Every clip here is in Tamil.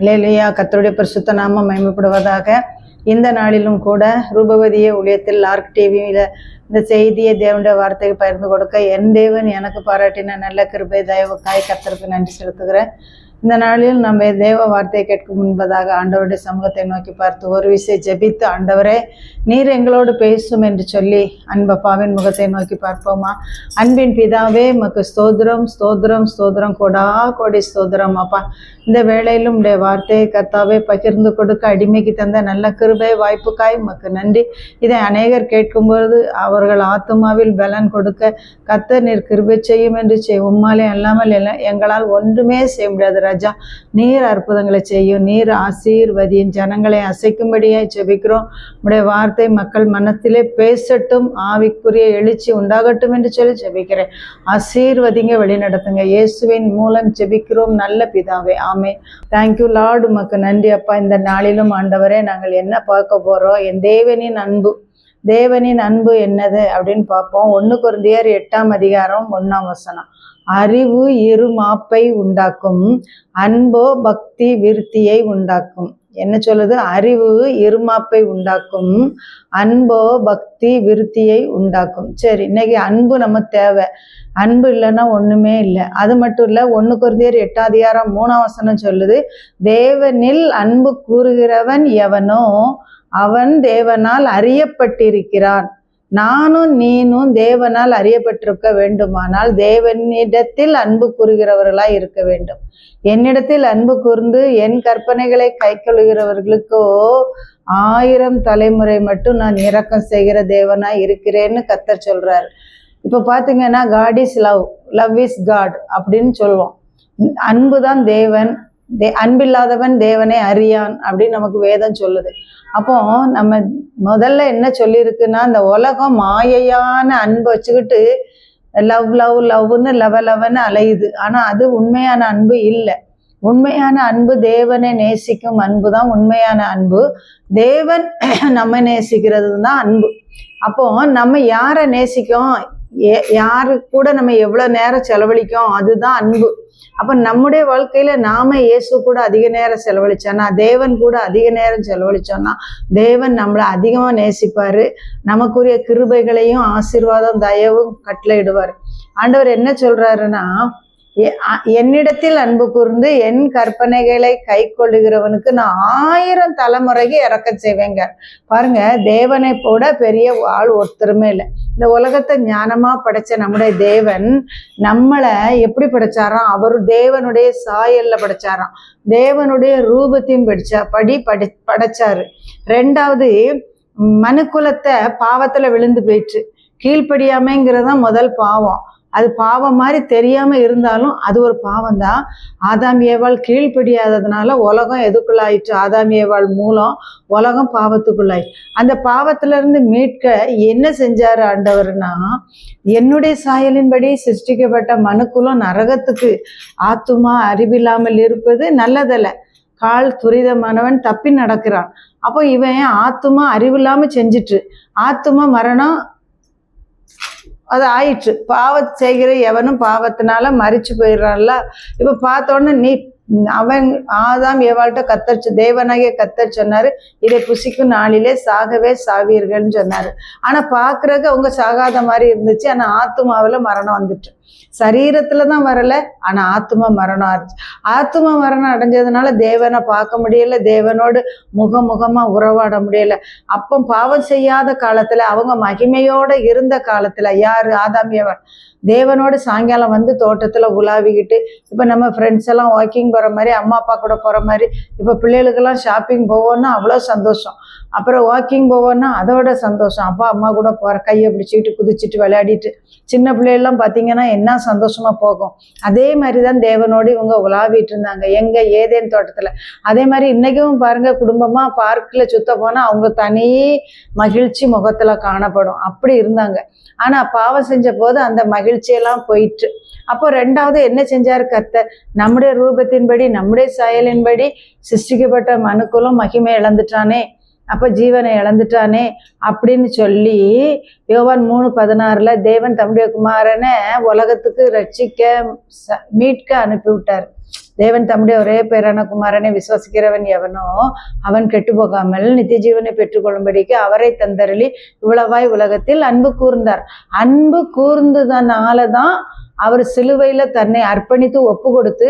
அல்லேலூயா. கர்த்தருடைய பரிசுத்த நாமம் மகிமைப்படுவதாக. இந்த நாளிலும் கூட ரூபவதிய ஊழியத்தில் லார்க் டிவியில் இந்த செய்தியை தேவனுடைய வார்த்தையை பகிர்ந்து கொடுக்க என் தேவன் எனக்கு பாராட்டின நல்ல கிருபை தயவுக்காய் கர்த்தருக்கு நன்றி செலுத்துகிறேன். இந்த நாளில் நம்ம தேவ வார்த்தையை கேட்கும் முன்பதாக ஆண்டவருடைய சமூகத்தை நோக்கி பார்த்து ஒரு விஷயம் ஜெபித்து, ஆண்டவரே நீர் எங்களோடு பேசும் என்று சொல்லி அன்பப்பாவின் முகத்தை நோக்கி பார்ப்போமா. அன்பின் பிதாவே, மக்கு ஸ்தோத்திரம் ஸ்தோத்திரம் ஸ்தோத்திரம், கொடா கோடி ஸ்தோத்திரம் அப்பா. இந்த வேளையிலும் உடைய வார்த்தையை கர்த்தாவே பகிர்ந்து கொடுக்க அடிமைக்கு தந்த நல்ல கிருபை வாய்ப்புக்காய் மக்கு நன்றி. இதை அநேகர் கேட்கும்பொழுது அவர்கள் ஆத்துமாவில் பலன் கொடுக்க கர்த்தர் நீர் கிருபை செய்யும் என்று உம்மாலே அல்லாமல் எங்களால் ஒன்றுமே செய்ய முடியாது ராஜா. நீர் அற்புதங்களை செய்யும், நீர் ஆசீர்வதியும், ஜனங்களை அசைக்கும்படியாய் ஜெபிக்கிறோம். உடைய வார்த்தை மக்கள் மனத்திலே பேசட்டும், ஆவிக்குரிய எழுச்சி உண்டாகட்டும் என்று சொல்லி ஜெபிக்கிறேன். ஆசீர்வதிங்க, வழிநடத்துங்க. இயேசுவின் மூலம் ஜெபிக்கிறோம் நல்ல பிதாவே, ஆமே. Thank you Lord. உமக்கு நன்றி அப்பா. இந்த நாளிலும் ஆண்டவரே நாங்கள் என்ன பார்க்க போறோம்? என் தேவனின் அன்பு. தேவனின் அன்பு என்னது அப்படின்னு பார்ப்போம். 1 கொரிந்தியர் 8ஆம் அதிகாரம் 1ஆம் வசனம். அறிவு இருமாப்பை உண்டாக்கும், அன்போ பக்தி விருத்தியை உண்டாக்கும். என்ன சொல்லுது? அறிவு இருமாப்பை உண்டாக்கும், அன்போ பக்தி விருத்தியை உண்டாக்கும். சரி, இன்னைக்கு அன்பு நம்ம தேவை. அன்பு இல்லைன்னா ஒண்ணுமே இல்லை. அது மட்டும் இல்ல, 1 கொரிந்தியர் 8ஆம் அதிகாரம் 3ஆம் வசனம் சொல்லுது, தேவனில் அன்பு கூறுகிறவன் எவனோ அவன் தேவனால் அறியப்பட்டிருக்கிறான். நானும் நீனும் தேவனால் அறியப்பட்டிருக்க வேண்டுமானால் தேவனிடத்தில் அன்பு கூறுகிறவர்களாய் இருக்க வேண்டும். என்னிடத்தில் அன்பு கூர்ந்து என் கற்பனைகளை கைக்கொள்கிறவர்களுக்கோ 1000 தலைமுறை மட்டும் நான் இரக்கம் செய்கிற தேவனாய் இருக்கிறேன்னு கர்த்தர் சொல்றாரு. இப்போ பார்த்தீங்கன்னா God is love, love is God அப்படின்னு சொல்லுவோம். அன்பு தான் தேவன், அன்பில்லாதவன் தேவனை அறியான் அப்படின்னு நமக்கு வேதம் சொல்லுது. அப்போ நம்ம முதல்ல என்ன சொல்லியிருக்குன்னா, இந்த உலகம் மாயையான அன்பை வச்சுக்கிட்டு லவ் லவ் லவ்னு லவன்னு அலையுது. ஆனா அது உண்மையான அன்பு இல்லை. உண்மையான அன்பு தேவனை நேசிக்கும் அன்பு தான் உண்மையான அன்பு. தேவன் நம்ம நேசிக்கிறது தான் அன்பு. அப்போ நம்ம யாரை நேசிக்கும், யாரு கூட நம்ம எவ்வளவு நேரம் செலவழிக்கும், அதுதான் அன்பு. அப்ப நம்முடைய வாழ்க்கையில நாம இயேசு கூட அதிக நேரம் செலவழிச்சோன்னா, தேவன் கூட அதிக நேரம் செலவழிச்சோன்னா தேவன் நம்மளை அதிகமா நேசிப்பாரு. நமக்குரிய கிருபைகளையும் ஆசீர்வாதம் தயவும் கட்டளையிடுவார். ஆண்டவர் என்ன சொல்றாருன்னா, என்னிடத்தில் அன்பு கூர்ந்து என் கற்பனைகளை கை கொள்ளுகிறவனுக்கு நான் 1000 தலைமுறைக்கு இரக்கம் செய்வேங்க. பாருங்க, தேவனை போட பெரிய ஆள் ஒருத்தருமே இல்லை. இந்த உலகத்தை ஞானமா படைச்ச நம்முடைய தேவன் நம்மளை எப்படி படைச்சாராம்? அவர் தேவனுடைய சாயல்ல படைச்சாராம். தேவனுடைய ரூபத்தையும் படைச்சாரு. 2வது, மனுக்குலத்தை பாவத்துல விழுந்து போயிடுச்சு. கீழ்ப்படியாமைங்கிறதான் முதல் பாவம். அது பாவம் மாதிரி தெரியாம இருந்தாலும் அது ஒரு பாவம் தான். ஆதாம் ஏவாள் கீழ்ப்படியாததுனால உலகம் எதுக்குள்ளாயிற்று? ஆதாம் ஏவாள் மூலம் உலகம் பாவத்துக்குள்ளாயிற்று. அந்த பாவத்துல இருந்து மீட்க என்ன செஞ்சாரு ஆண்டவர்னா, என்னுடைய சாயலின்படி சிருஷ்டிக்கப்பட்ட மனுக்குலம் நரகத்துக்கு, ஆத்துமா அறிவில்லாமல் இருப்பது நல்லதல்ல, கால் துரிதமானவன் தப்பி நடக்கிறான். அப்போ இவன் ஆத்துமா அறிவில்லாம செஞ்சிட்டு ஆத்துமா மரணம் அது ஆயிற்று. பாவம் செய்கிற எவனும் பாவத்தினால மரிச்சு போயிடுறான்ல. இப்ப பார்த்தோன்னு நீ அவன் ஆதாம் ஏவாள்கிட்ட தேவனாகிய கர்த்தர் சொன்னாரு, இதை புசிக்கும் நாளிலே சாகவே சாவீர்கள்னு சொன்னாரு. ஆனா பாக்குறதுக்கு அவங்க சாகாத மாதிரி இருந்துச்சு. ஆனா ஆத்துமாவில மரணம் வந்துட்டு. சரீரத்துலதான் வரல, ஆனா ஆத்துமா மரணம் ஆச்சு. ஆத்துமா மரணம் அடைஞ்சதுனால தேவனை பார்க்க முடியல, தேவனோடு முகமுகமா உறவாட முடியல. அப்போ பாவம் செய்யாத காலத்துல, அவங்க மகிமையோட இருந்த காலத்துல, யாரு? ஆதாம் ஏவாள் தேவனோடு சாயங்காலம் வந்து தோட்டத்துல உலாவிக்கிட்டு, இப்ப நம்ம ஃப்ரெண்ட்ஸ் எல்லாம் வாக்கிங் போற மாதிரி, அம்மா அப்பா கூட போற மாதிரி, இப்ப பிள்ளைகளுக்கெல்லாம் ஷாப்பிங் போவோம்னா அவ்வளோ சந்தோஷம். அப்புறம் வாக்கிங் போவோம்னா அதோட சந்தோஷம். அப்பா அம்மா கூட போற, கையை பிடிச்சிக்கிட்டு குதிச்சுட்டு விளையாடிட்டு, சின்ன பிள்ளைகள்லாம் பார்த்தீங்கன்னா என்ன சந்தோஷமா போகும். அதே மாதிரிதான் தேவனோடு இவங்க உலாவிட்டு இருந்தாங்க. எங்க? ஏதேன் தோட்டத்துல. அதே மாதிரி இன்னைக்கும் பாருங்க, குடும்பமா பார்க்ல சுத்த போனா அவங்க தனி மகிழ்ச்சி முகத்துல காணப்படும். அப்படி இருந்தாங்க. ஆனா பாவம் செஞ்ச போது அந்த மகிழ்ச்சியெல்லாம் போயிட்டு. அப்போ 2வது என்ன செஞ்சாரு கர்த்தர்? நம்முடைய ரூபத்தின்படி நம்முடைய சாயலின்படி சிருஷ்டிக்கப்பட்ட மனுக்குலம் மகிமை இழந்துட்டானே, அப்ப ஜீவனை இழந்துட்டானே அப்படின்னு சொல்லி யோவான் 3:16 தேவன் தம்முடைய குமாரனை உலகத்துக்கு ரட்சிக்க மீட்க அனுப்பி விட்டார். தேவன் தம்முடைய ஒரே பேரான குமாரனை விசுவாசிக்கிறவன் எவனோ அவன் கெட்டு போகாமல் நித்திய ஜீவனை பெற்றுக்கொள்ளும்படிக்கு அவரை தந்தருளி இவ்வளவாய் உலகத்தில் அன்பு கூர்ந்தார். அன்பு கூர்ந்ததனாலதான் அவர் சிலுவையில தன்னை அர்ப்பணித்து ஒப்பு கொடுத்து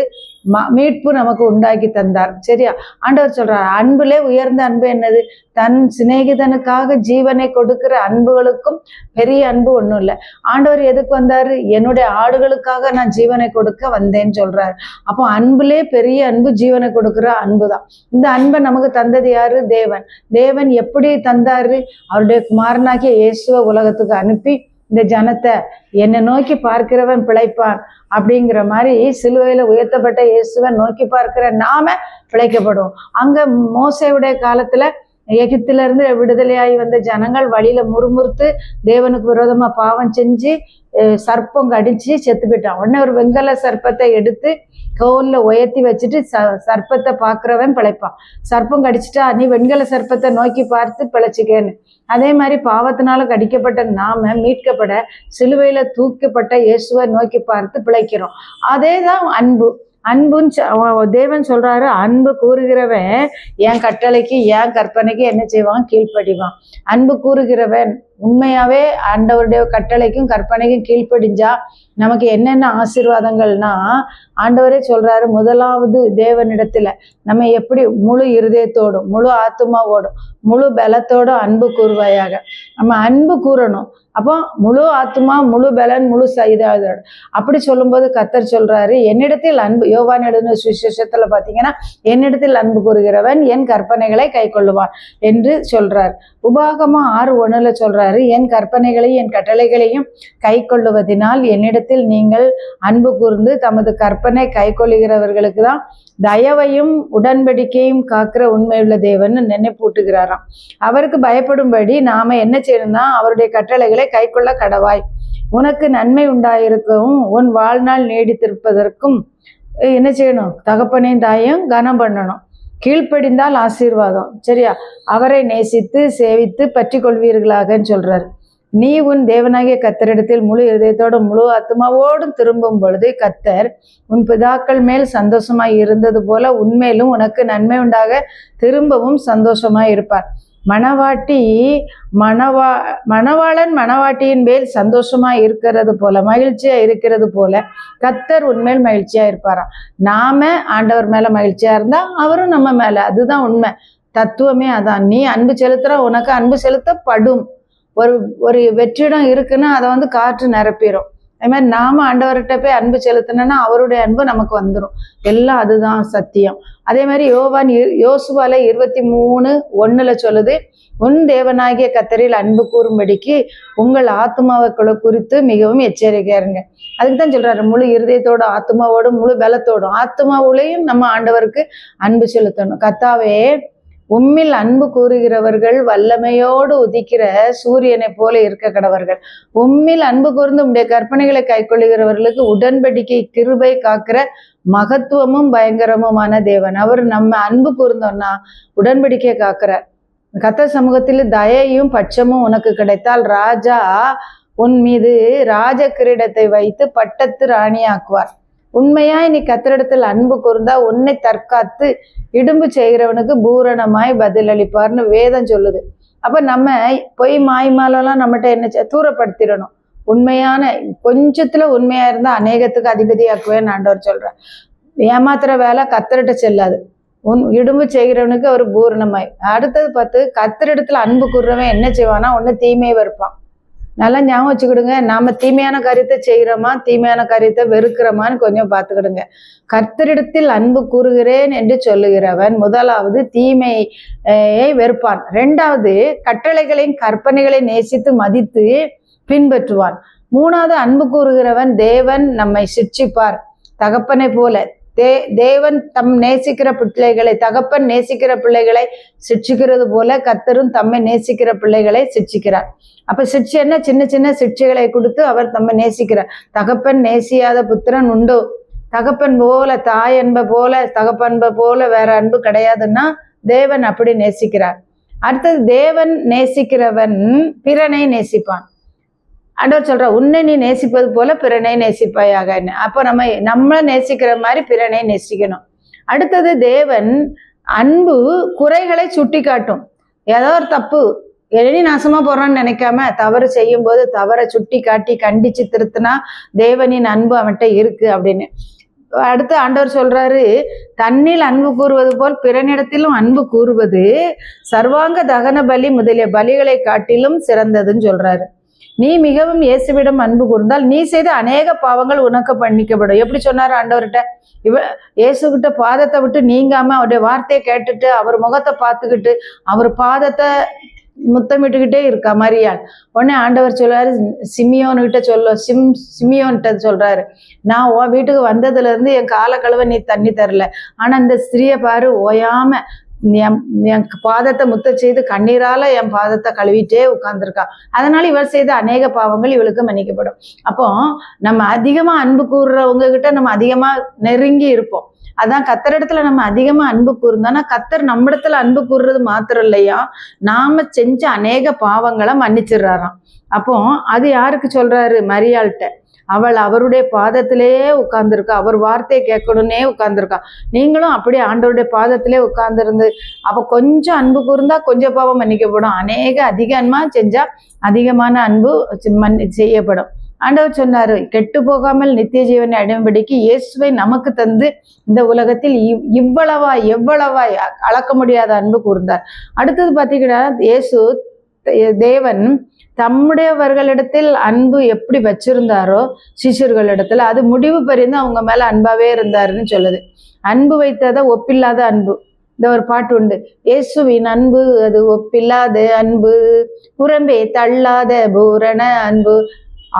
மீட்பு நமக்கு உண்டாக்கி தந்தார். சரியா? ஆண்டவர் சொல்றார், அன்புலே உயர்ந்த அன்பு என்னது? தன் சிநேகிதனுக்காக ஜீவனை கொடுக்கிற அன்புகளுக்கும் பெரிய அன்பு ஒன்றும் இல்லை. ஆண்டவர் எதுக்கு வந்தாரு? என்னுடைய ஆடுகளுக்காக நான் ஜீவனை கொடுக்க வந்தேன்னு சொல்றாரு. அப்போ அன்புலே பெரிய அன்பு ஜீவனை கொடுக்கிற அன்பு தான். இந்த அன்பை நமக்கு தந்தது யாரு? தேவன். தேவன் எப்படி தந்தாரு? அவருடைய குமாரனாகிய இயேசுவை உலகத்துக்கு அனுப்பி இந்த ஜனத்தை என்னை நோக்கி பார்க்கிறவன் பிழைப்பான் அப்படிங்கிற மாதிரி சிலுவையில உயர்த்தப்பட்ட இயேசுவை நோக்கி பார்க்கிற நாம பிழைக்கப்படுவோம். அங்க மோசேவுடைய காலத்துல எகிப்தில இருந்து விடுதலையாகி வந்த ஜனங்கள் வழியில முறுமுறுத்து தேவனுக்கு விரோதமா பாவம் செஞ்சு சர்ப்பம் கடிச்சு செத்து போயிட்டான். உடனே ஒரு வெங்கல சர்ப்பத்தை எடுத்து கோல்ல உயர்த்தி வச்சுட்டு சர்ப்பத்தை பார்க்கிறவன் பிழைப்பான். சர்ப்பம் கடிச்சிட்டா நீ வெண்கல சர்ப்பத்தை நோக்கி பார்த்து பிழைச்சிக்கேன்னு. அதே மாதிரி பாவத்தினால கடிக்கப்பட்ட நாம மீட்கப்பட சிலுவையில தூக்கப்பட்ட இயேசுவை நோக்கி பார்த்து பிழைக்கிறோம். அதேதான் அன்பு. அன்புன்னு தேவன் சொல்றாரு, அன்பு கூறுகிறவன் என் கட்டளைக்கு என் கற்பனைக்கு என்ன செய்வான்? கீழ்ப்படிவான். அன்பு கூறுகிறவன் உண்மையாவே ஆண்டவருடைய கட்டளைக்கும் கற்பனைக்கும் கீழ்ப்படிஞ்சா நமக்கு என்னென்ன ஆசீர்வாதங்கள்னா, ஆண்டவரே சொல்றாரு, முதலாவது தேவனிடத்துல நம்ம எப்படி முழு இருதயத்தோடும் முழு ஆத்துமாவோடும் முழு பலத்தோடும் அன்பு கூறுவாயாக. நம்ம அன்பு கூறணும். அப்போ முழு ஆத்துமா முழு பலன் முழு இதாதோட அப்படி சொல்லும்போது கர்த்தர் சொல்றாரு, என்னிடத்தில் அன்பு, யோவான் எழுதின சுவிசேஷத்துல பாத்தீங்கன்னா, என்னிடத்தில் அன்பு கூறுகிறவன் என் கற்பனைகளை கை கொள்ளுவான் என்று சொல்றார். உபாகமா 6:1 சொல்றாரு, என் கற்பனைகளையும் என் கட்டளைகளையும் கை கொள்ளுவதனால் என்னிடத்தில் நீங்கள் அன்பு கூர்ந்து தமது கற்பனை கை கொள்ளுகிறவர்களுக்கு தான் தயவையும் உடன்படிக்கையும் காக்கிற உண்மையுள்ள தேவன் நினைப்பூட்டுகிறாராம். அவருக்கு பயப்படும்படி நாம என்ன செய்யணும்னா, அவருடைய கட்டளைகளை கை கொள்ள கடவாய். உனக்கு நன்மை உண்டாயிருக்கவும் உன் வாழ்நாள் நீடித்திருப்பதற்கும் என்ன செய்யணும்? தகப்பனையும் தாயும் கனம் பண்ணணும். கீழ்ப்படிந்தால் ஆசீர்வாதம். சரியா? அவரை நேசித்து சேவித்து பற்றி கொள்வீர்களாகன்னு சொல்றாரு. நீ உன் தேவனாகிய கர்த்தரிடத்தில் முழு இதயத்தோடு முழு ஆத்மாவோடும் திரும்பும் பொழுது கர்த்தர் உன் பிதாக்கள் மேல் சந்தோஷமாய் இருந்தது போல உன்மேலும் உனக்கு நன்மை உண்டாக திரும்பவும் சந்தோஷமாய் இருப்பார். மணவாளன் மணவாட்டியின் மேல் சந்தோஷமா இருக்கிறது போல, மகிழ்ச்சியா இருக்கிறது போல கர்த்தர் உன்மேல் மகிழ்ச்சியா இருப்பாராம். நாம ஆண்டவர் மேல மகிழ்ச்சியா இருந்தா அவரும் நம்ம மேல. அதுதான் உண்மை. தத்துவமே அதான். நீ அன்பு செலுத்துற, உனக்கு அன்பு செலுத்தப்படும். ஒரு வெற்றிடம் இருக்குன்னா அதை காற்று நிரப்பிடும். அது மாதிரி நாம ஆண்டவர்கிட்ட போய் அன்பு செலுத்தினோன்னா அவருடைய அன்பு நமக்கு வந்துடும். எல்லாம் அதுதான் சத்தியம். அதே மாதிரி யோசுவால 23:1 சொல்லுது, உன் தேவனாகிய கர்த்தரில் அன்பு கூறும்படிக்கு உங்கள் ஆத்மாவை குறித்து மிகவும் எச்சரிக்கையா இருங்க. அதுக்கு தான் சொல்றாரு, முழு இருதயத்தோட ஆத்மாவோடும் முழு பலத்தோடும். ஆத்மாவுலையும் நம்ம ஆண்டவருக்கு அன்பு செலுத்தணும். கர்த்தாவே, உம்மில் அன்பு கூறுகிறவர்கள் வல்லமையோடு உதிக்கிற சூரியனை போல இருக்க கடவர்கள். உம்மில் அன்பு கூர்ந்து உம்முடைய கற்பனைகளை கை கொள்ளுகிறவர்களுக்கு உடன்படிக்கை கிருபை காக்கிற மகத்துவமும் பயங்கரமுமான தேவன். அவர் நம்ம அன்பு கூர்ந்தோம்னா உடன்படிக்கை காக்கிறார். கர்த்தர் சமூகத்தில் தயையும் பட்சமும் உனக்கு கிடைத்தால் ராஜா உன் மீது ராஜ கிரீடத்தை வைத்து பட்டத்து ராணியாக்குவார். உண்மையாய் நீ கர்த்தரிடத்தில் அன்பு கூர்ந்தா உன்னை தற்காத்து இடும்பு செய்கிறவனுக்கு பூரணமாய் பதிலளிப்பார்னு வேதம் சொல்லுது. அப்ப நம்ம பொய் மாய்மாலெல்லாம் நம்மகிட்ட என்ன தூரப்படுத்திடணும். உண்மையான கொஞ்சத்துல உண்மையா இருந்தா அநேகத்துக்கு அதிபதியாக்குவேன்னு ஆண்டவர் சொல்ற. ஏமாத்துற வேலை கர்த்தர்கிட்ட செல்லாது. இடும்பு செய்கிறவனுக்கு அவர் பூரணமாய். அடுத்தது பார்த்து, கர்த்தரிடத்துல அன்பு கூறுறவன் என்ன செய்வானா, ஒண்ணு தீமையை வெறுப்பான். நல்லா ஞாபகம் வச்சுக்கிடுங்க. நாம தீமையான காரியத்தை செய்கிறோமா, தீமையான காரியத்தை வெறுக்கிறோமான்னு கொஞ்சம் பார்த்துக்கிடுங்க. கர்த்தரிடத்தில் அன்பு கூறுகிறேன் என்று சொல்லுகிறவன் முதலாவது தீமையை வெறுப்பான். இரண்டாவது கட்டளைகளையும் கற்பனைகளை நேசித்து மதித்து பின்பற்றுவான். மூணாவது அன்பு கூறுகிறவன் தேவன் நம்மை சிட்சிப்பார். தகப்பனை போல தேவன் தம் நேசிக்கிற பிள்ளைகளை, தகப்பன் நேசிக்கிற பிள்ளைகளை சிட்சிக்கிறது போல கர்த்தரும் தம்மை நேசிக்கிற பிள்ளைகளை சிட்சிக்கிறார். அப்ப சிட்சி என்ன? சின்ன சின்ன சிட்சைகளை கொடுத்து அவர் தம்மை நேசிக்கிறார். தகப்பன் நேசியாத புத்திரன் உண்டோ? தகப்பன் போல, தாய் அன்பை போல, தகப்பன்பை போல வேற அன்பு கிடையாதுன்னா தேவன் அப்படி நேசிக்கிறார். அடுத்தது, தேவன் நேசிக்கிறவன் பிறனை நேசிப்பான். ஆண்டவர் சொல்ற, உன்னை நீ நேசிப்பது போல பிறனை நேசிப்பாயாக. அப்போ நம்மளை நேசிக்கிற மாதிரி பிறனை நேசிக்கணும். அடுத்தது, தேவன் அன்பு குறைகளை சுட்டி காட்டும். ஏதோ ஒரு தப்பு எழி நாசமா போறான்னு நினைக்காம தவறு செய்யும் போது தவறை சுட்டி காட்டி கண்டிச்சு திருத்தினா தேவனின் அன்பு அவன்கிட்ட இருக்கு அப்படின்னு. அடுத்து ஆண்டவர் சொல்றாரு, தன்னில் அன்பு கூறுவது போல் பிறனிடத்திலும் அன்பு கூறுவது சர்வாங்க தகன பலி முதலிய பலிகளை காட்டிலும் சிறந்ததுன்னு சொல்றாரு. நீ மிகவும் இயேசுவிடம் அன்பு கூர்ந்தால் நீ செய்த அநேக பாவங்கள் உனக்கு மன்னிக்கப்படும். எப்படி சொன்னாரு ஆண்டவர்கிட்ட? இயேசுகிட்ட பாதத்தை விட்டு நீங்காம அவருடைய வார்த்தையை கேட்டுட்டு அவர் முகத்தை பார்த்துக்கிட்டு அவர் பாதத்தை முத்தமிட்டுக்கிட்டே இருக்கா மரியாள். உடனே ஆண்டவர் சொல்றாரு, சிமியோன்கிட்ட சிமியோன்கிட்ட சொல்றாரு, நான் உன் வீட்டுக்கு வந்ததுல இருந்து என் கால கழுவ நீ தண்ணி தரல, ஆனா இந்த ஸ்திரியை பாரு ஓயாம என் பாதத்தை முத்த செய்து கண்ணீரால என் பாதத்தை கழுவிட்டே உட்கார்ந்துருக்கா. அதனால இவர் செய்த அநேக பாவங்கள் இவளுக்கு மன்னிக்கப்படும். அப்போ நம்ம அதிகமா அன்பு கூறுறவங்க கிட்ட நம்ம அதிகமா நெருங்கி இருப்போம். அதான் கத்தரிடத்துல நம்ம அதிகமா அன்பு கூர்ந்தோம்னா கத்தர் நம்ம இடத்துல அன்பு கூறுறது மாத்திரம் இல்லையா, நாம செஞ்ச அநேக பாவங்களை மன்னிச்சிடுறாராம். அப்போ அது யாருக்கு சொல்றாரு? மரியாள்கிட்ட. அவள் அவருடைய பாதத்திலேயே உட்கார்ந்துருக்கா, அவர் வார்த்தையை கேட்கணும்னே உட்கார்ந்துருக்கா. நீங்களும் அப்படியே ஆண்டவருடைய பாதத்திலே உட்கார்ந்துருந்து அப்ப கொஞ்சம் அன்பு கூர்ந்தா கொஞ்சம் பாவம் மன்னிக்கப்படும், அதிகமா செஞ்சா அதிகமான அன்பு செய்யப்படும். ஆண்டவர் சொன்னாரு, கெட்டு போகாமல் நித்திய ஜீவனை அடையும்படிக்கு இயேசுவை நமக்கு தந்து இந்த உலகத்தில் எவ்வளவாய் அளக்க முடியாத அன்பு கூர்ந்தார். அடுத்தது பார்த்தீங்கன்னா, இயேசு தேவன் தம்முடையவர்களிடத்தில் அன்பு எப்படி வச்சிருந்தாரோ சிஷ்யர்களிடத்துல அது முடிவு பரிந்து அவங்க மேல அன்பாவே இருந்தாருன்னு சொல்லுது. அன்பு வைத்தத ஒப்பில்லாத அன்பு. இந்த ஒரு பாட்டு உண்டு, இயேசுவின் அன்பு அது ஒப்பில்லாத அன்பு, புறம்பே தள்ளாத பூரண அன்பு,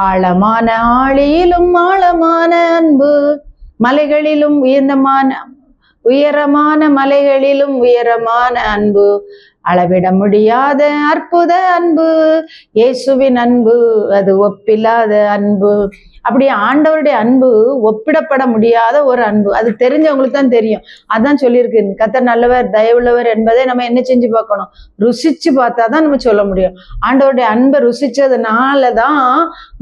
ஆழமான ஆழியிலும் ஆழமான அன்பு, மலைகளிலும் உயரமான மலைகளிலும் உயரமான அன்பு, அளவிட முடியாத அற்புத அன்பு, இயேசுவின் அன்பு அது ஒப்பில்லாத அன்பு. அப்படி ஆண்டவருடைய அன்பு ஒப்பிடப்பட முடியாத ஒரு அன்பு. அது தெரிஞ்சவங்களுக்கு தான் தெரியும். அதான் சொல்லியிருக்கு, கர்த்தர் நல்லவர் தயவுள்ளவர் என்பதை நம்ம என்ன செஞ்சு பார்க்கணும்? ருசிச்சு பார்த்தா தான் நம்ம சொல்ல முடியும். ஆண்டவருடைய அன்பை ருசிச்சதுனாலதான்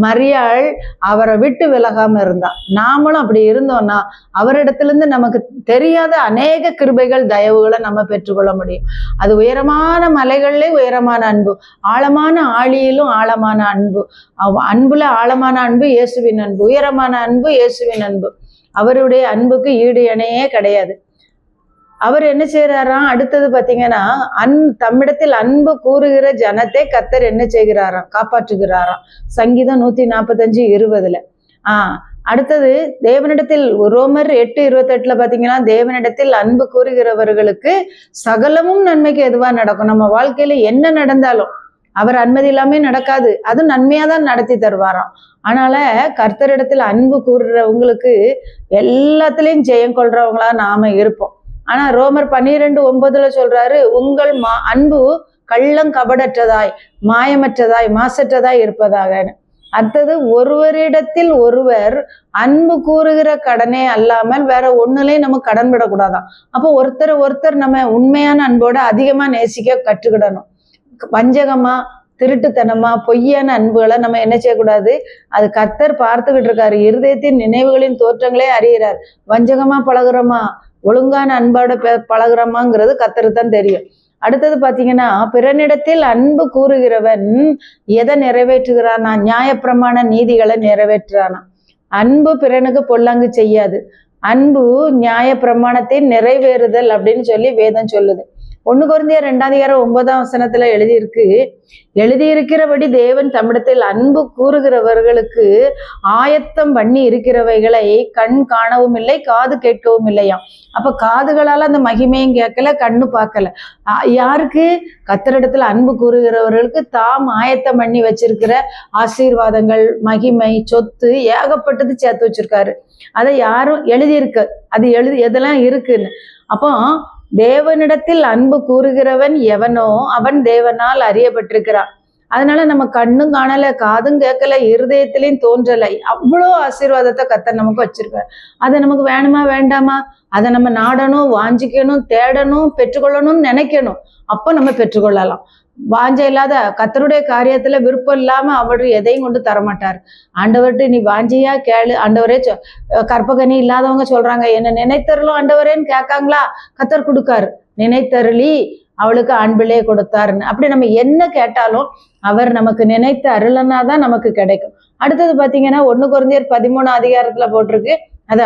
மரியாள் அவரை விட்டு விலகாம இருந்தா. நாமளும் அப்படி இருந்தோம்னா அவரிடத்துல இருந்து நமக்கு தெரியாத அநேக கிருபைகள் தயவுகளை நம்ம பெற்றுக்கொள்ள முடியும். அது உயரமான மலைகளிலே உயரமான அன்பு, ஆழமான ஆழியிலும் ஆழமான அன்பு. அன்புல ஆழமான அன்பு இயேசுவின் அன்பு, உயரமான அன்பு இயேசுவின் அன்பு. அவருடைய அன்புக்கு ஈடு இணையே கிடையாது. அவர் என்ன செய்யறாராம்? அடுத்தது பாத்தீங்கன்னா, தம்மிடத்தில் அன்பு கூறுகிற ஜனத்தை கர்த்தர் என்ன செய்கிறாராம்? காப்பாற்றுகிறாராம். சங்கீதம் 145:20. அடுத்தது, தேவனிடத்தில் ரோமர் 8:28 பாத்தீங்கன்னா, தேவனிடத்தில் அன்பு கூறுகிறவர்களுக்கு சகலமும் நன்மைக்கு எதுவா நடக்கும். நம்ம வாழ்க்கையில என்ன நடந்தாலும் அவர் அனுமதி இல்லாமே நடக்காது, அது நன்மையாதான் நடத்தி தருவாராம். அதனால கர்த்தரிடத்தில் அன்பு கூறுறவங்களுக்கு எல்லாத்துலயும் ஜெயம் கொள்றவங்களா நாம இருப்போம். ஆனா ரோமர் 12:9 சொல்றாரு, உங்கள் அன்பு கள்ளம் கபடற்றதாய் மாயமற்றதாய் மாசற்றதாய் இருப்பதாக. அடுத்தது, ஒருவரிடத்தில் ஒருவர் அன்பு கூறுகிற கடனே அல்லாமல் வேற ஒண்ணுலயும் நம்ம கடன் விடக்கூடாதான். அப்போ ஒருத்தர் நம்ம உண்மையான அன்போட அதிகமா நேசிக்க கற்றுக்கிடணும். வஞ்சகமா திருட்டுத்தனமா பொய்யான அன்புகளை நம்ம என்ன செய்யக்கூடாது? அது கர்த்தர் பார்த்துக்கிட்டு இருக்காரு. இருதயத்தின் நினைவுகளின் தோற்றங்களே அறிகிறார். வஞ்சகமா பழகுறோமா ஒழுங்கான அன்போட பழகுறோமாங்கிறது கர்த்தருக்கு தான் தெரியும். அடுத்தது பாத்தீங்கன்னா, பிறனிடத்தில் அன்பு கூறுகிறவன் எதை நிறைவேற்றுகிறானா? நியாயப்பிரமாண நீதிகளை நிறைவேற்றுறானா. அன்பு பிறனுக்கு பொல்லாங்கு செய்யாது. அன்பு நியாய பிரமாணத்தை நிறைவேறுதல் அப்படின்னு சொல்லி வேதம் சொல்லுது. 1 கொரிந்தியர் 2:9 எழுதியிருக்கிறபடி தேவன் தம்மிடத்தில் அன்பு கூறுகிறவர்களுக்கு ஆயத்தம் பண்ணி இருக்கிறவைகளை கண் காணவும் இல்லை, காது கேட்கவும் இல்லையாம். அப்ப காதுகளால அந்த மகிமையும் கேட்கல, கண்ணு பார்க்கல. யாருக்கு? கர்த்தரிடத்துல அன்பு கூறுகிறவர்களுக்கு தாம் ஆயத்தம் பண்ணி வச்சிருக்கிற ஆசீர்வாதங்கள், மகிமை, சொத்து ஏகப்பட்டது சேர்த்து வச்சிருக்காரு. அதை யாரும் எழுதியிருக்கு, அது எதெல்லாம் இருக்குன்னு. அப்போ தேவனிடத்தில் அன்பு கூறுகிறவன் எவனோ அவன் தேவனால் அறியப்பட்டிருக்கிறான். அதனால நம்ம கண்ணும் காணல, காதும் கேட்கல, இருதயத்திலையும் தோன்றலை, அவ்வளோ ஆசீர்வாதத்தை கர்த்தர் நமக்கு வச்சிருக்காரு. அதை நமக்கு வேணுமா வேண்டாமா? அதை நம்ம நாடணும், வாஞ்சிக்கணும், தேடணும், பெற்றுக்கொள்ளணும்னு நினைக்கணும். அப்ப நம்ம பெற்றுக்கொள்ளலாம். வாஞ்ச இல்லாத, கர்த்தருடைய காரியத்துல விருப்பம் இல்லாம அவர் எதையும் கொண்டு தரமாட்டார். ஆண்டவர்கிட்ட நீ வாஞ்சியா கேளு. ஆண்டவரே கற்பகனி இல்லாதவங்க சொல்றாங்க, என்ன நினைத்தருளும் ஆண்டவரேன்னு கேட்காங்களா? கர்த்தர் கொடுக்காரு. நினைத்தருளி அவளுக்கு அன்பிலே கொடுத்தாருன்னு. அப்படி நம்ம என்ன கேட்டாலும் அவர் நமக்கு நினைத்த அருளனாதான் நமக்கு கிடைக்கும். அடுத்தது பாத்தீங்கன்னா 1 கொரிந்தியர் 13 அதிகாரத்துல போட்டிருக்கு. அது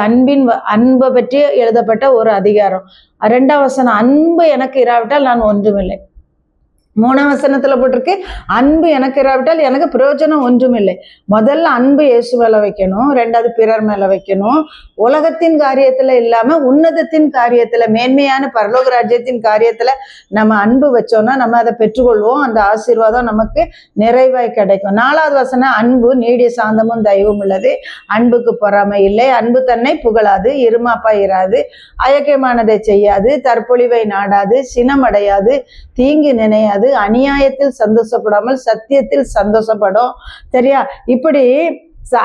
அன்பை பற்றி எழுதப்பட்ட ஒரு அதிகாரம். 2ஆம் வசனம், அன்பு எனக்கு இராவிட்டால் நான் ஒன்றுமில்லை. 3ஆம் வசனத்துல போட்டிருக்கு, அன்பு எனக்கு இராவிட்டால் எனக்கு பிரயோஜனம் ஒன்றுமில்லை. முதல்ல அன்பு இயேசு மேல வைக்கணும், 2வது பிறர் மேல வைக்கணும். உலகத்தின் காரியத்துல இல்லாம உன்னதத்தின் காரியத்துல, மேன்மையான பரலோக ராஜ்யத்தின் காரியத்துல நம்ம அன்பு வச்சோம்னா நம்ம அதை பெற்றுக்கொள்வோம். அந்த ஆசீர்வாதம் நமக்கு நிறைவாய் கிடைக்கும். 4வது வசனம், அன்பு நீடிய சாந்தமும் தயவும் உள்ளது, அன்புக்கு பொறாமை இல்லை, அன்பு தன்னை புகழாது, இருமாப்பா இராது, அயக்கியமானதை செய்யாது, தற்பொழிவை நாடாது, சினமடையாது, தீங்கு நினையாது, அநியாயத்தில் சந்தோஷப்படாமல் சத்தியத்தில் சந்தோஷப்படும். சரியா? இப்படி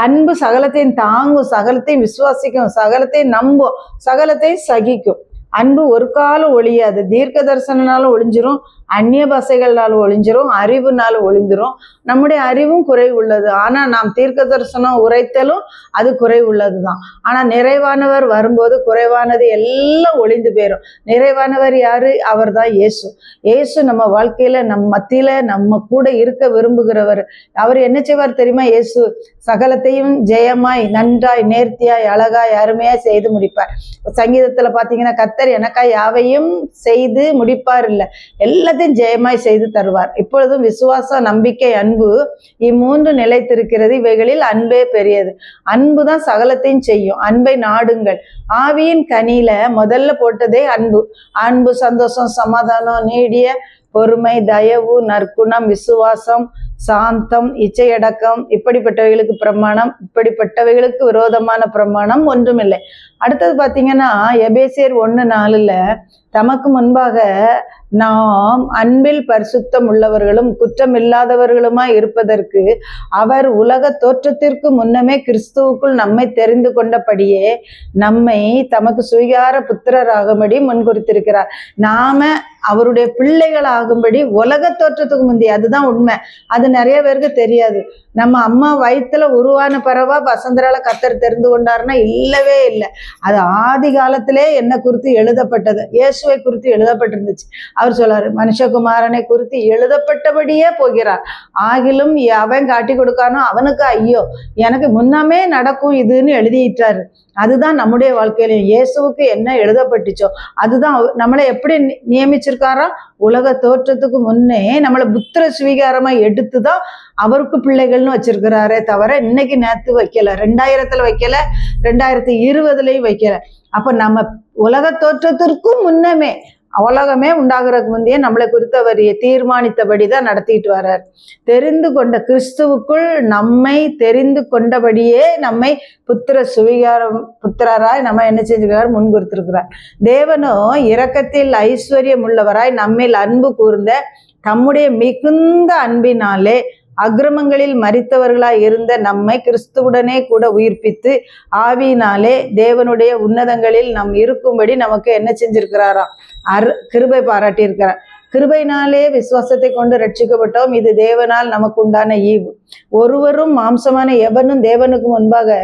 அன்பு சகலத்தையும் தாங்கும், சகலத்தையும் விசுவாசிக்கும், சகலத்தையும் நம்பும், சகலத்தையும் சகிக்கும். அன்பு ஒரு காலம் ஒழியாது. தீர்க்க தரிசனனாலும் ஒழிஞ்சிரும், அந்நிய பாஷைகள்னாலும் ஒழிஞ்சிரும், அறிவுனாலும் ஒழிஞ்சிரும். நம்முடைய அறிவும் குறை உள்ளது. ஆனா நாம் தீர்க்க தரிசனம் உரைத்தலும் அது குறை உள்ளதுதான். ஆனா நிறைவானவர் வரும்போது குறைவானது எல்லாம் ஒழிந்து போயிடும். நிறைவானவர் யாரு? அவர் தான் இயேசு. இயேசு நம்ம வாழ்க்கையில நம்ம மத்தியில நம்ம கூட இருக்க விரும்புகிறவர். அவர் என்ன செய்வார் தெரியுமா? இயேசு சகலத்தையும் ஜெயமாய், நன்றாய், நேர்த்தியாய், அழகாய், அருமையாய் செய்து முடிப்பார். சங்கீதத்துல பாத்தீங்கன்னா, கர்த்தர் எனக்காய் யாவையும் செய்து முடிப்பார் இல்ல, எல்லாத்தையும் ஜெயமாய் செய்து தருவார். இப்பொழுதும் விசுவாசம், நம்பிக்கை, அன்பு, இம்மூன்று நிலைத்திருக்கிறது. இவைகளில் அன்பே பெரியது. அன்புதான் சகலத்தையும் செய்யும். அன்பை நாடுங்கள். ஆவியின் கனியில முதல்ல போட்டதே அன்பு. அன்பு, சந்தோஷம், சமாதானம், நீடிய பொறுமை, தயவு, நற்குணம், விசுவாசம், சாந்தம், இச்சையடக்கம், இப்படிப்பட்டவைகளுக்கு பிரமாணம், இப்படிப்பட்டவைகளுக்கு விரோதமான பிரமாணம் ஒன்றுமில்லை. அடுத்தது பாத்தீங்கன்னா, எபேசியர் 1:4 தமக்கு முன்பாக நாம் அன்பில் பரிசுத்தம் உள்ளவர்களும் குற்றமில்லாதவர்களுமாய் இருப்பதற்கு அவர் உலக தோற்றத்திற்கு முன்னமே கிறிஸ்துவுக்குள் நம்மை தெரிந்து கொண்டபடியே நம்மை தமக்கு சுவிகார புத்திரராகும்படி முன்குறித்திருக்கிறார். நாம அவருடைய பிள்ளைகள் ஆகும்படி உலக தோற்றத்துக்கு முந்தைய, அதுதான் உண்மை. அது நிறைய பேருக்கு தெரியாது. நம்ம அம்மா வயிற்றுல உருவான பறவா வசந்தரால கர்த்தர் தெரிந்து கொண்டாருன்னா இல்லவே இல்லை. அது ஆதி காலத்திலே என்ன குறித்து எழுதப்பட்டது, இயேசுவை குறித்து எழுதப்பட்டிருந்துச்சு. அவர் சொல்றாரு, மனுஷகுமாரனை குறித்து எழுதப்பட்டபடியே போகிறார். ஆகிலும் அவன் காட்டி கொடுக்கானோ அவனுக்கு ஐயோ, எனக்கு முன்னமே நடக்கும் இதுன்னு எழுதிட்டாரு. அதுதான் நம்முடைய வாழ்க்கையில இயேசுவுக்கு என்ன எழுதப்பட்டுச்சோ அதுதான். நம்மளை எப்படி நியமிச்சிருக்காரா? உலக தோற்றத்துக்கு முன்னே நம்மளை புத்திர சுவீகாரமா எடுத்துதான் அவருக்கு பிள்ளைகள்னு வச்சிருக்கிறாரே தவிர இன்னைக்கு நேத்து வைக்கல, 2000 வைக்கல, 2020 வைக்கல. அப்ப நம்ம உலக தோற்றத்திற்கும் முன்னமே, உலகமே உண்டாகிறதுக்கு முந்தையே நம்மளை குறித்து அவர் தீர்மானித்தபடிதான் நடத்திட்டு வர்றார். தெரிந்து கொண்ட கிறிஸ்துவுக்குள் நம்மை தெரிந்து கொண்டபடியே நம்மை புத்திரராய் நம்ம என்ன செஞ்சுக்கிறார்? முன்குறித்திருக்கிறார். தேவனோ இரக்கத்தில் ஐஸ்வர்யம் உள்ளவராய் நம்மில் அன்பு கூர்ந்த தம்முடைய மிகுந்த அன்பினாலே அக்கிரமங்களில் மரித்தவர்களாய் இருந்த நம்மை கிறிஸ்துவுடனே கூட உயிர்ப்பித்து ஆவியினாலே தேவனுடைய உன்னதங்களில் நாம் இருக்கும்படி நமக்கு என்ன செஞ்சிருக்கிறாராம்? கிருபை பாராட்டியிருக்கிறார். கிருபையினாலே விசுவாசத்தை கொண்டு ரட்சிக்கப்பட்டோம். இது தேவனால் நமக்கு உண்டான ஈவு. ஒருவரும் மாம்சமான எவனும் தேவனுக்கு முன்பாக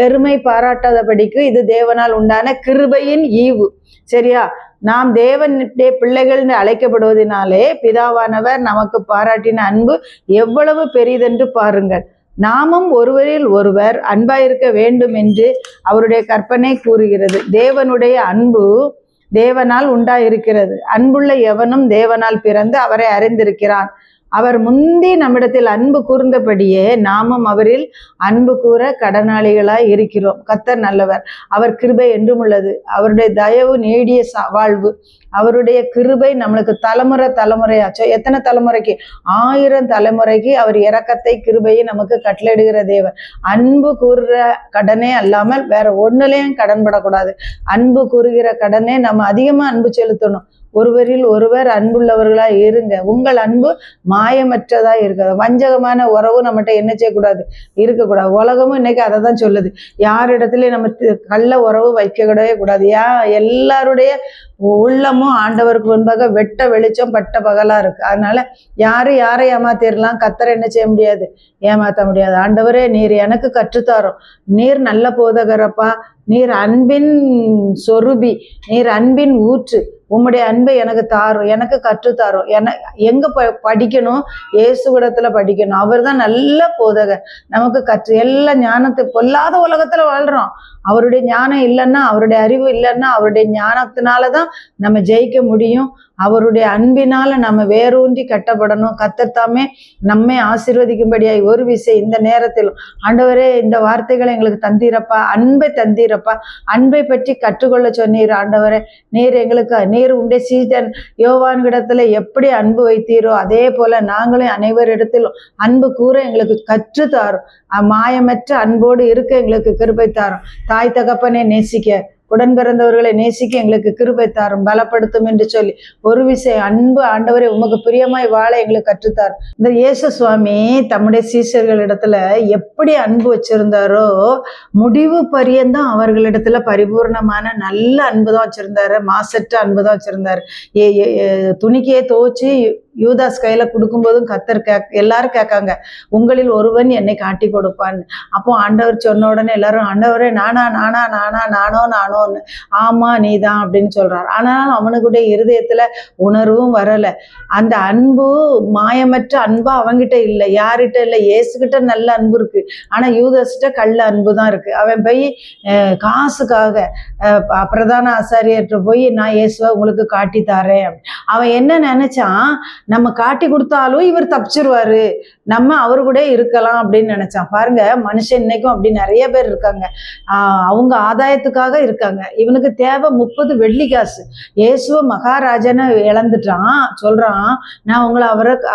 பெருமை பாராட்டாதபடிக்கு இது தேவனால் உண்டான கிருபையின் ஈவு. சரியா? நாம் தேவனுடைய பிள்ளைகள்னு அழைக்கப்படுவதனாலே பிதாவானவர் நமக்கு பாராட்டின அன்பு எவ்வளவு பெரிதென்று பாருங்கள். நாமும் ஒருவரில் ஒருவர் அன்பாயிருக்க வேண்டும் என்று அவருடைய கற்பனை கூறுகிறது. தேவனுடைய அன்பு தேவனால் உண்டாயிருக்கிறது. அன்புள்ள எவனும் தேவனால் பிறந்து அவரை அறிந்திருக்கிறான். அவர் முந்தி நம்மிடத்தில் அன்பு கூர்ந்தபடியே நாமும் அவரில் அன்பு கூற கடனாளிகளாய் இருக்கிறோம். கர்த்தர் நல்லவர், அவர் கிருபை என்றும் உள்ளது. அவருடைய தயவு நீடிய வாழ்வு. அவருடைய கிருபை நம்மளுக்கு தலைமுறையாச்சோ, எத்தனை தலைமுறைக்கு? 1000 தலைமுறைக்கு அவர் இரக்கத்தை கிருபையை நமக்கு கட்டளையிடுகிற தேவன். அன்பு கூறுகிற கடனே அல்லாமல் வேற ஒண்ணுலையும் கடன் படக்கூடாது. அன்பு கூறுகிற கடனே நம்ம அதிகமா அன்பு செலுத்தணும். ஒருவரில் ஒருவர் அன்புள்ளவர்களா இருங்க. உங்கள் அன்பு மாயமற்றதா இருக்காது. வஞ்சகமான உறவு நம்மகிட்ட என்ன செய்யக்கூடாது, இருக்கக்கூடாது. உலகமும் இன்னைக்கு அதை தான் சொல்லுது. யாரிடத்துலயும் நம்ம கள்ள உறவு வைக்கக்கூடவே கூடாது. எல்லாருடைய உள்ளமும் ஆண்டவருக்கு முன்பாக வெட்ட வெளிச்சம் பட்ட பகலா இருக்கு. அதனால யாரை ஏமாத்திடலாம், கர்த்தரை என்ன செய்ய முடியாது, ஏமாத்த முடியாது. ஆண்டவரே, நீர் எனக்கு கற்றுத்தாரோம். நீர் நல்ல போதகரப்பா, நீர் அன்பின் சொருபி, நீர் அன்பின் ஊற்று. உம்முடைய அன்பை எனக்கு தாரும், எனக்கு கற்றுத்தாரும். எங்க படிக்கணும், இயேசுவிடத்துல படிக்கணும். அவர் தான் நல்ல போதகர். நமக்கு எல்லா ஞானத்தை, பொல்லாத உலகத்துல வாழ்றோம். அவருடைய ஞானம் இல்லைன்னா, அவருடைய அறிவு இல்லைன்னா, அவருடைய ஞானத்தினாலதான் நம்ம ஜெயிக்க முடியும். அவருடைய அன்பினால நம்ம வேரூன்றி கட்டப்படணும். கர்த்தர் நம்மை ஆசீர்வதிக்கும்படியாய் ஒரு விஷயம் இந்த நேரத்திலும், ஆண்டவரே, இந்த வார்த்தைகளை எங்களுக்கு தந்தீரப்பா, அன்பை தந்தீரப்பா, அன்பை பற்றி கற்றுக்கொள்ள சொன்னீர். ஆண்டவரே, நீர் உடைய சீடன் யோவான்கிடத்துல எப்படி அன்பு வைத்தீரோ அதே போல நாங்களும் அனைவரிடத்திலும் அன்பு கூற எங்களுக்கு கற்றுத்தாரும். மாயமற்ற அன்போடு இருக்க எங்களுக்கு கிருபை தாரும். தாய் தகப்பனை நேசிக்க, உடன் பிறந்தவர்களை நேசிக்க எங்களுக்கு கிருபை தாரும், பலப்படுத்தும் என்று சொல்லி ஒரு விஷயம், அன்பு ஆண்டவரே உமக்கு பிரியமாய் வாழ எங்களுக்கு கற்றுத்தார். இந்த இயேசு சுவாமி தம்முடைய சீஷர்களிடத்துல எப்படி அன்பு வச்சிருந்தாரோ முடிவு பரியந்தம் அவர்களிடத்துல பரிபூர்ணமான நல்ல அன்பு தான் வச்சிருந்தாரு, மாசற்ற அன்பு தான் வச்சிருந்தாரு. துணிக்கையே துவச்சு யூதாஸ் கையில கொடுக்கும்போதும் கர்த்தர் எல்லாரும் கேட்காங்க, உங்களில் ஒருவன் என்னை காட்டி கொடுப்பான்னு. அப்போ ஆண்டவர் சொன்ன உடனே எல்லாரும், ஆண்டவரே, நானோன்னு, ஆமா நீதான் அப்படின்னு சொல்றாரு. ஆனாலும் அவனுக்குடைய இருதயத்துல உணர்வும் வரல. அந்த அன்பு மாயமற்ற அன்பா அவங்கிட்ட இல்லை. யார்கிட்ட இல்லை? இயேசுகிட்ட நல்ல அன்பு இருக்கு, ஆனா யூதாஸ்கிட்ட கள்ள அன்பு தான் இருக்கு. அவன் போய் காசுக்காக பிரதான ஆசாரியர்கிட்ட போய், நான் இயேசுவை உங்களுக்கு காட்டி தாரேன். அவன் என்ன நினைச்சான், நம்ம காட்டி கொடுத்தாலும் இவர் தப்பிச்சிருவாரு, நம்ம அவரு கூட இருக்கலாம் அப்படின்னு நினைச்சான். பாருங்க, மனுஷன் இன்னைக்கும் அப்படி நிறைய பேர் இருக்காங்க. அவங்க ஆதாயத்துக்காக இருக்காங்க. இவனுக்கு தேவை 30 வெள்ளி காசு. இயேசுவ மகாராஜனை இழந்துட்டான். சொல்றான், நான் உங்களை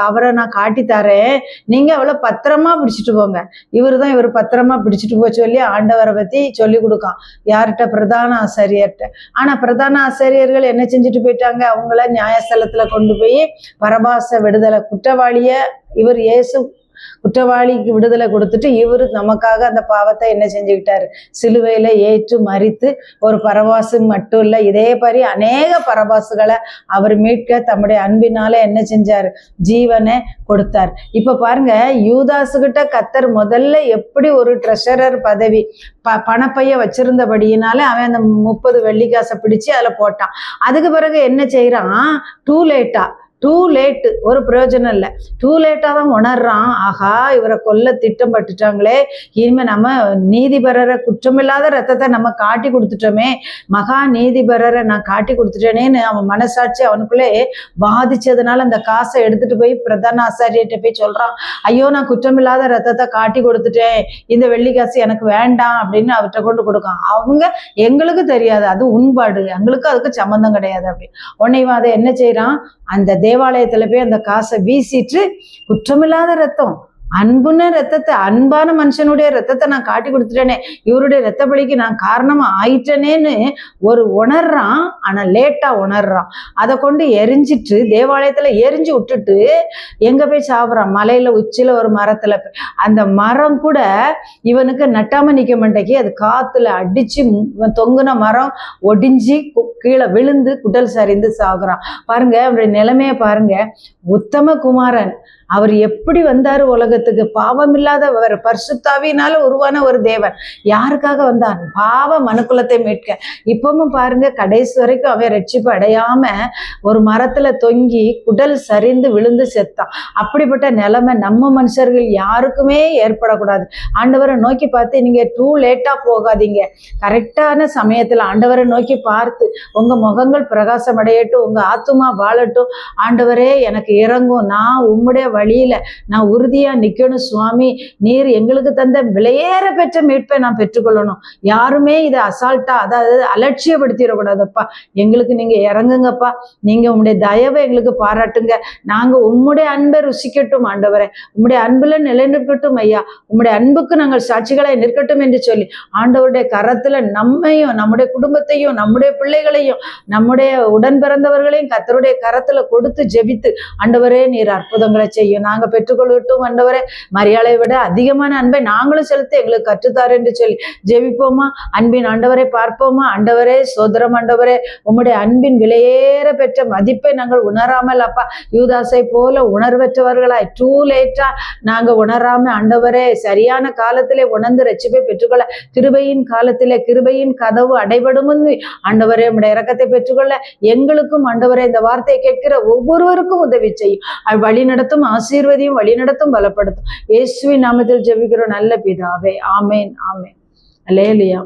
அவரை நான் காட்டி தரேன், நீங்க அவளை பத்திரமா பிடிச்சிட்டு போங்க. இவர் பத்திரமா பிடிச்சிட்டு போய் சொல்லி ஆண்டவரை பத்தி சொல்லி கொடுக்கான். யார்கிட்ட? பிரதான ஆசாரியர்கிட்ட. ஆனா பிரதான ஆசாரியர்கள் என்ன செஞ்சுட்டு போயிட்டாங்க, அவங்கள நியாயஸ்தலத்துல கொண்டு போய் பரபாச விடுதலை, குற்றவாளிய இவர் இயேசு குற்றவாளிக்கு விடுதலை கொடுத்துட்டு இவரு நமக்காக அந்த பாவத்தை என்ன செஞ்சுக்கிட்டாரு, சிலுவையில ஏற்று மரித்து ஒரு பரபாசு மட்டும் இல்லை, இதே மாதிரி அநேக பரபாசுகளை அவர் மீட்க தம்முடைய அன்பினால என்ன செஞ்சாரு, ஜீவனை கொடுத்தார். இப்ப பாருங்க, யூதாசுகிட்ட கர்த்தர் முதல்ல எப்படி ஒரு ட்ரெஷரர் பதவி பணப்பைய வச்சிருந்தபடியினால அவன் அந்த 30 வெள்ளிக்காசை பிடிச்சு அதுல போட்டான். அதுக்கு பிறகு என்ன செய்யறான், டூ லேட், ஒரு பிரயோஜனம் இல்லை. டூ லேட்டா தான் உணர்றான், ஆகா இவரை கொல்ல திட்டம் பட்டுட்டாங்களே, இனிமே நம்ம நீதிபரரை, குற்றமில்லாத ரத்தத்தை நம்ம காட்டி கொடுத்துட்டோமே, மகா நீதிபரரை நான் காட்டி கொடுத்துட்டேனேன்னு அவன் மனசாட்சி அவனுக்குள்ளே பாதிச்சதுனால அந்த காசை எடுத்துட்டு போய் பிரதான ஆசாரியர்கிட்ட போய் சொல்றான், ஐயோ நான் குற்றமில்லாத ரத்தத்தை காட்டி கொடுத்துட்டேன், இந்த வெள்ளி காசு எனக்கு வேண்டாம் அப்படின்னு அவர்கிட்ட கொண்டு கொடுக்கான். அவங்க, எங்களுக்கு தெரியாது, அது உண்பாடு, எங்களுக்கு அதுக்கு சம்மந்தம் கிடையாது அப்படி. உன்னை அதை என்ன செய்யறான், அந்த தேவாலயத்துல போய் அந்த காசை வீசிட்டு, குற்றமில்லாத ரத்தம், அன்புன்னு ரத்தத்தை, அன்பான மனுஷனுடைய ரத்தத்தை நான் காட்டி கொடுத்துட்டேனே, இவருடைய ரத்த பலிக்கு நான் காரணமா ஆயிட்டனேன்னு ஒரு உணர்றான். ஆனா லேட்டா உணர்றான். அதை கொண்டு எரிஞ்சிட்டு தேவாலயத்துல எரிஞ்சு விட்டுட்டு எங்க போய் சாப்பிட்றான், மலையில உச்சில ஒரு மரத்துல. அந்த மரம் கூட இவனுக்கு நட்டாம நிக்க மாட்டேங்கி, அது காத்துல அடிச்சு தொங்குன மரம் ஒடிஞ்சி கீழே விழுந்து குடல் சரிந்து சாகுறான். பாருங்க அவருடைய நிலைமைய பாருங்க. உத்தம குமாரன் அவர் எப்படி வந்தாரு உலகத்துக்கு, பாவம் இல்லாதவர், பரிசுத்தாவியினால உருவான ஒரு தேவன். யாருக்காக வந்தான், பாவ மனுக்குலத்தை மீட்க. இப்பவும் பாருங்க, கடைசி வரைக்கும் அவன் ரட்சிப்பு அடையாம ஒரு மரத்துல தொங்கி குடல் சரிந்து விழுந்து செத்தான். அப்படிப்பட்ட நிலைமை நம்ம மனுஷர்கள் யாருக்குமே ஏற்படக்கூடாது. ஆண்டவரை நோக்கி பார்த்து, நீங்க டூ லேட்டா போகாதீங்க, கரெக்டான சமயத்துல ஆண்டவரை நோக்கி பார்த்து உங்க முகங்கள் பிரகாசம் அடையட்டும், உங்க ஆத்துமா வாழட்டும். ஆண்டவரே எனக்கு இறங்கும், நான் உம்முடைய வழியில நான் உறுதியா நிக்கணும் சுவாமி, நீர் எங்களுக்கு தந்த விலையேற பெற்ற மீட்பை நான் பெற்றுக்கொள்ளணும். யாருமே இதை அசால்ட்டா, அதாவது அலட்சியப்படுத்திடக்கூடாதுப்பா, எங்களுக்கு நீங்க இறங்குங்கப்பா, நீங்க உம்முடைய தயவை எங்களுக்கு பாராட்டுங்க, நாங்க உம்முடைய அன்பை ருசிக்கட்டும் ஆண்டவரே, உம்முடைய அன்புல நிலைநிற்கட்டும் ஐயா, உம்முடைய அன்புக்கு நாங்கள் சாட்சிகளை நிற்கட்டும் என்று சொல்லி ஆண்டவருடைய கரத்துல நம்மையும் நம்முடைய குடும்பத்தையும் நம்முடைய பிள்ளைகளையும் பிள்ளைகளையும் நம்முடைய உடன் பிறந்தவர்களையும் கர்த்தருடைய கரத்துல கொடுத்து ஜெபித்து, ஆண்டவரே நீர் அற்புதங்களை செய்யும், நாங்க பெற்றுக்கொள்ளட்டும் ஆண்டவரே, மரியாதை விட அதிகமான அன்பை நாங்களும் செலுத்த எங்களுக்கு கற்றுத்தாரு என்று சொல்லி ஜெபிப்போமா. அன்பின் ஆண்டவரை பார்ப்போமா. ஆண்டவரே சோதரம் ஆண்டவரே, உம்முடைய அன்பின் விலையேற பெற்ற மதிப்பை நாங்கள் உணராமல் அப்பா யூதாசை போல உணர்வற்றவர்களாய் டூ லேட்டா நாங்க உணராம ஆண்டவரே சரியான காலத்திலே உணர்ந்து ரட்சிப்பை பெற்றுக்கொள்ள, கிருபையின் காலத்திலே கிருபையின் கதவு அடைபடும் ஆண்டவரே உம்முடைய இரக்கத்தை பெற்றுக்கொள்ள எங்களுக்கும் ஆண்டவரே இந்த வார்த்தையை கேட்கிற ஒவ்வொருவருக்கும் உதவி செய்யும், வழி நடத்தும், ஆசீர்வதியும், வழி நடத்தும், பலப்படுத்தும். இயேசுவின் நாமத்தில் ஜெபிக்கிறோம் நல்ல பிதாவே. ஆமேன் ஆமேன். அல்லேலூயா.